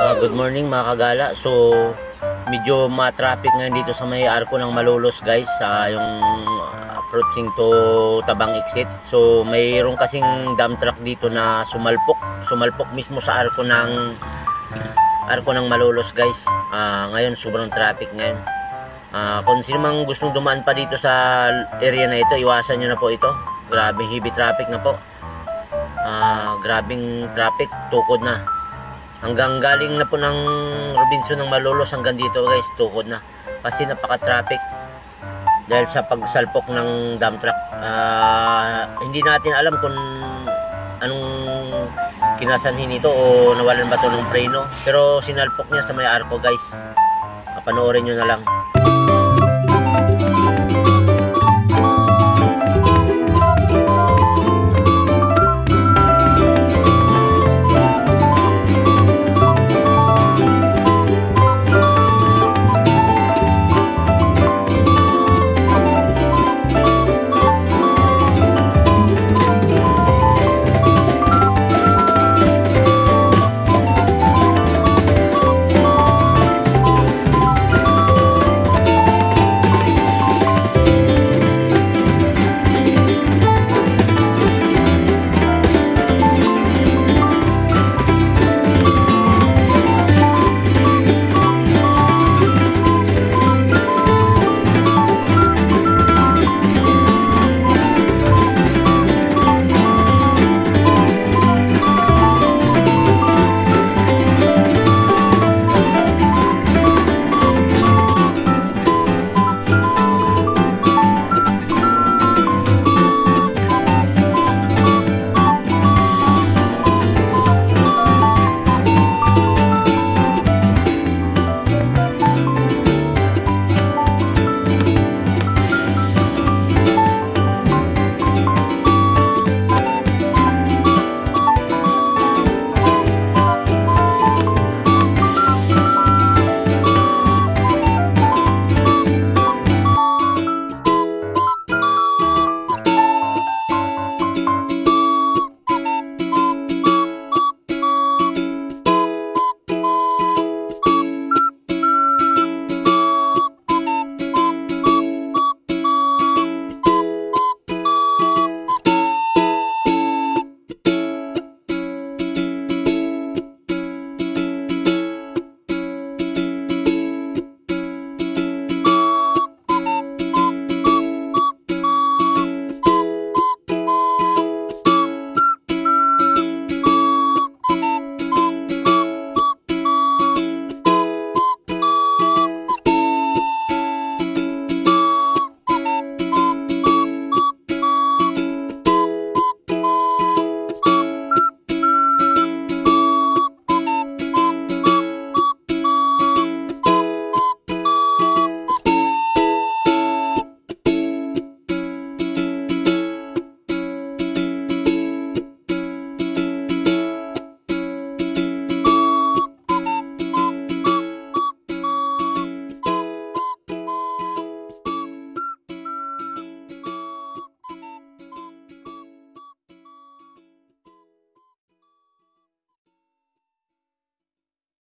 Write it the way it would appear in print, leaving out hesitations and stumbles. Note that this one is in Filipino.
Good morning mga kagala. So medyo ma-traffic ngayon dito sa may arko ng Malolos guys, yung approaching to Tabang Exit. So mayroon kasing dump truck dito na sumalpok mismo sa arko ng Malolos guys. Ngayon sobrang traffic ngayon. Kung sino mang gustong dumaan pa dito sa area na ito, iwasan nyo na po ito. Grabing heavy traffic na po. Grabing traffic, tukod na. Hanggang galing na po ng Robinson ng Malolos hanggang dito guys, tukod na. Kasi napaka-traffic dahil sa pagsalpok ng dump truck. Hindi natin alam kung anong kinasanhin ito o nawalan ba ito ng preno. Pero sinalpok niya sa may arko guys. Panoorin nyo na lang.